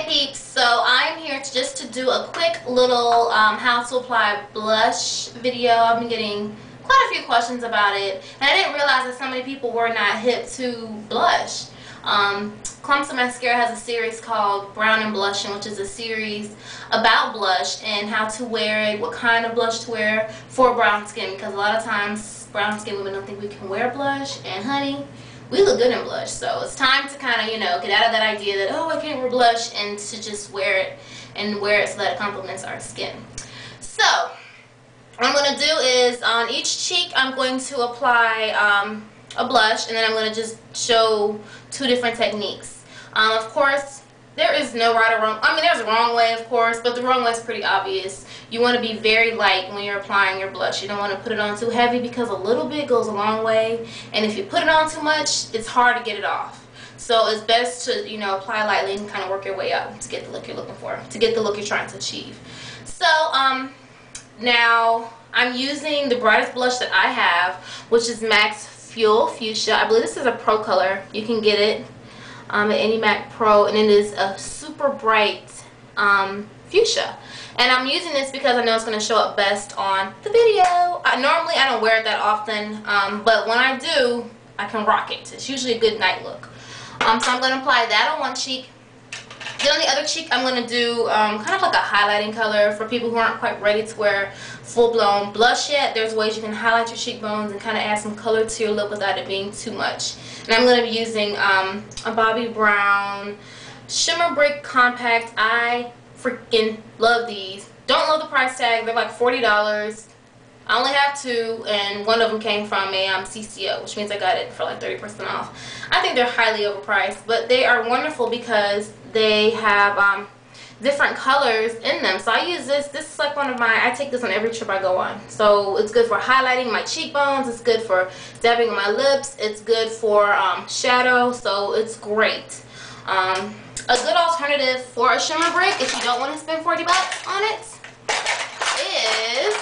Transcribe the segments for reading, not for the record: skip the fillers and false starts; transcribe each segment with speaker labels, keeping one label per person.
Speaker 1: Hey peeps, so I'm here just to do a quick little how to apply blush video. I've been getting quite a few questions about it, and I didn't realize that so many people were not hip to blush. Clumps Mascara has a series called Brown and Blushing, which is a series about blush and how to wear it, what kind of blush to wear for brown skin, because a lot of times brown skin women don't think we can wear blush, and honey, we look good in blush. So it's time to kind of, get out of that idea that, oh, I can't wear blush, and to just wear it and wear it so that it complements our skin. So what I'm going to do is on each cheek I'm going to apply a blush, and then I'm going to just show two different techniques. Of course, there is no right or wrong. I mean, there's a wrong way, of course, but the wrong way is pretty obvious. You want to be very light when you're applying your blush. You don't want to put it on too heavy because a little bit goes a long way, and if you put it on too much, it's hard to get it off. So it's best to, apply lightly and kind of work your way up to get the look you're looking for, to get the look you're trying to achieve. So now I'm using the brightest blush that I have, which is MAC's Fuel Fuchsia. I believe this is a pro color. You can get it at any MAC Pro, and it is a super bright fuchsia. And I'm using this because I know it's going to show up best on the video. Normally I don't wear it that often, but when I do, I can rock it. It's usually a good night look. So I'm going to apply that on one cheek. Then on the other cheek, I'm going to do kind of like a highlighting color for people who aren't quite ready to wear full-blown blush yet. There's ways you can highlight your cheekbones and kind of add some color to your look without it being too much. And I'm going to be using a Bobbi Brown Shimmer Brick Compact. I freaking love these. Don't love the price tag. They're like $40. I only have two, and one of them came from a CCO, which means I got it for like 30% off. I think they're highly overpriced, but they are wonderful because they have different colors in them. So I use this. This is like one of my, I take this on every trip I go on. So it's good for highlighting my cheekbones. It's good for dabbing on my lips. It's good for shadow. So it's great. A good alternative for a shimmer brick, if you don't want to spend 40 bucks on it, is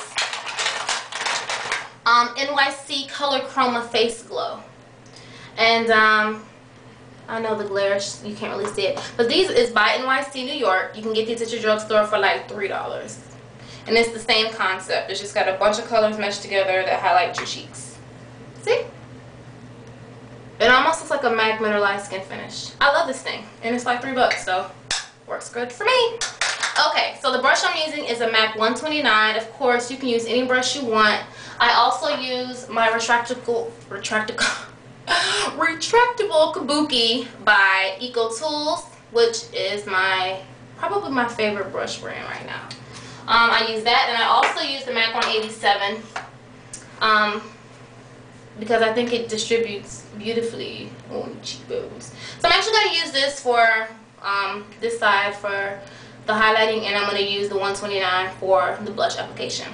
Speaker 1: NYC Color Chroma Face Glow. And I know the glare, you can't really see it, but these is by NYC New York. You can get these at your drugstore for like $3. And it's the same concept. It's just got a bunch of colors meshed together that highlight your cheeks. See? It almost looks like a MAC Mineralized Skin Finish. I love this thing, and it's like $3, so works good for me. Okay, so the brush I'm using is a MAC 129. Of course, you can use any brush you want. I also use my retractable Kabuki by Eco Tools, which is probably my favorite brush brand right now. I use that, and I also use the MAC 187 because I think it distributes beautifully on the cheekbones. So I'm actually going to use this for this side for the highlighting, and I'm going to use the 129 for the blush application.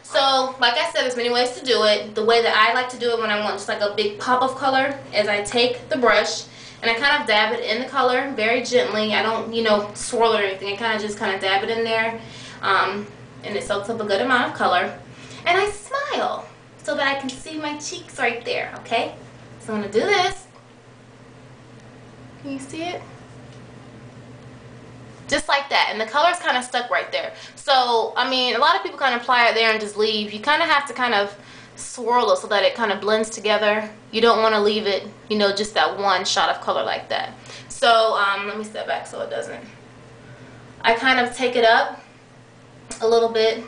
Speaker 1: So, like I said, there's many ways to do it. The way that I like to do it when I want just like a big pop of color is I take the brush and I kind of dab it in the color very gently. I don't, swirl it or anything. I kind of dab it in there, and it soaks up a good amount of color. And I smile so that I can see my cheeks right there, okay? So I'm going to do this. Can you see it? Just like that, and the color's kind of stuck right there. So, I mean, a lot of people kind of apply it there and just leave. You kind of have to kind of swirl it so that it kind of blends together. You don't want to leave it, just that one shot of color like that. So, let me step back so it doesn't. I kind of take it up a little bit.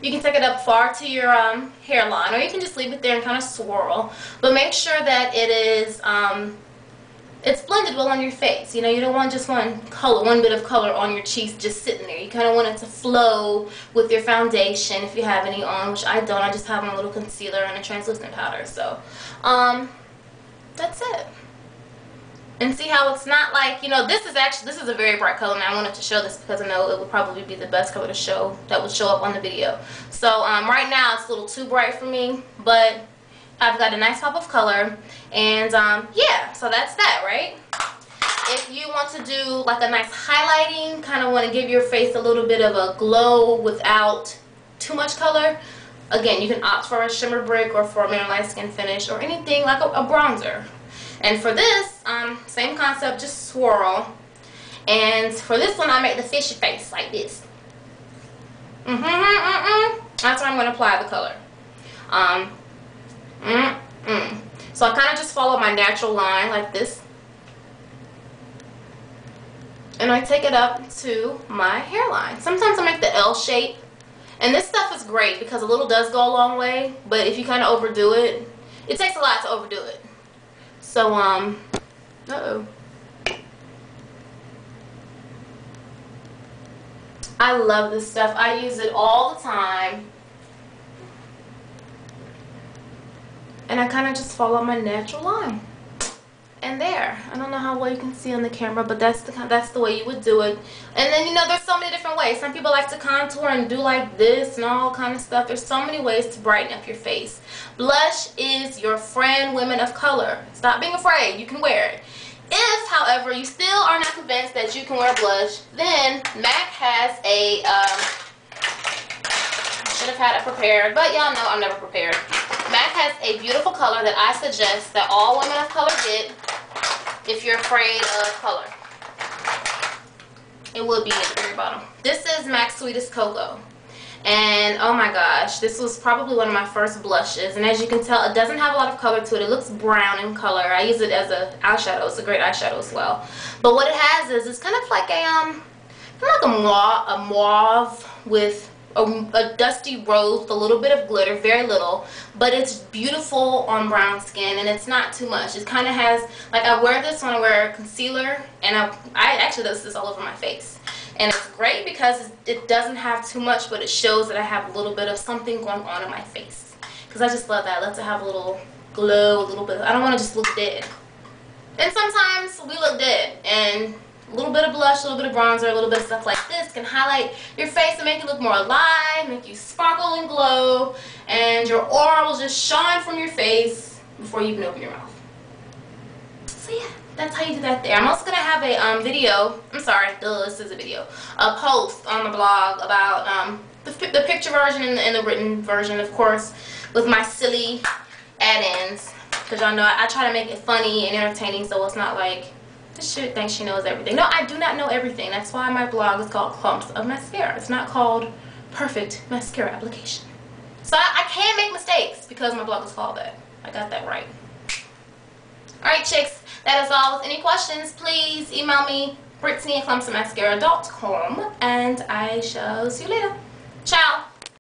Speaker 1: You can take it up far to your hairline, or you can just leave it there and kind of swirl. But make sure that it is it's blended well on your face. You don't want just one bit of color on your cheeks just sitting there. You kind of want it to flow with your foundation if you have any on, which I don't. I just have a little concealer and a translucent powder. So, that's it. And see how it's not like, this is a very bright color, and I wanted to show this because I know it would probably be the best color to show, that would show up on the video. So, right now it's a little too bright for me, but I've got a nice pop of color, and yeah, so that's that, right? If you want to do like a nice highlighting, kind of want to give your face a little bit of a glow without too much color, again, you can opt for a shimmer brick or for a mineralized skin finish or anything like a bronzer. And for this, same concept, just swirl. And for this one, I make the fishy face like this. That's where I'm going to apply the color. So I kind of just follow my natural line like this. And I take it up to my hairline. Sometimes I make the L shape. And this stuff is great because a little does go a long way. But if you kind of overdo it, it takes a lot to overdo it. So, I love this stuff. I use it all the time. And I kind of just follow my natural line. And there. I don't know how well you can see on the camera, but that's the way you would do it. And then, you know, there's so many different ways. Some people like to contour and do like this and all kind of stuff. There's so many ways to brighten up your face. Blush is your friend, women of color. Stop being afraid. You can wear it. If, however, you still are not convinced that you can wear blush, then MAC has a, should have had it prepared, but y'all know I'm never prepared. MAC has a beautiful color that I suggest that all women of color get if you're afraid of color. It will be at the very bottom. This is MAC's Sweetest Cocoa. And oh my gosh, this was probably one of my first blushes. And as you can tell, it doesn't have a lot of color to it. It looks brown in color. I use it as an eyeshadow. It's a great eyeshadow as well. But what it has is it's kind of like a mauve with a dusty rose with a little bit of glitter, very little, but it's beautiful on brown skin and it's not too much. It kind of has, like, I wear this when I wear concealer, and I actually do this all over my face, and it's great because it doesn't have too much, but it shows that I have a little bit of something going on in my face, because I just love that. I love to have a little glow, a little bit. I don't want to just look dead, and sometimes we look dead, and a little bit of blush, a little bit of bronzer, a little bit of stuff like this can highlight your face and make you look more alive, make you sparkle and glow, and your aura will just shine from your face before you even open your mouth. So yeah, that's how you do that there. I'm also going to have a video, I'm sorry, this is a video, a post on the blog about the picture version and the written version, of course, with my silly add-ins, because y'all know I try to make it funny and entertaining, so it's not like this shit thinks she knows everything. No, I do not know everything. That's why my blog is called Clumps of Mascara. It's not called Perfect Mascara Application. So I can make mistakes because my blog is called that. I got that right. Alright, chicks, that is all. With any questions, please email me, Brittany@clumpsofmascara.com, and I shall see you later. Ciao.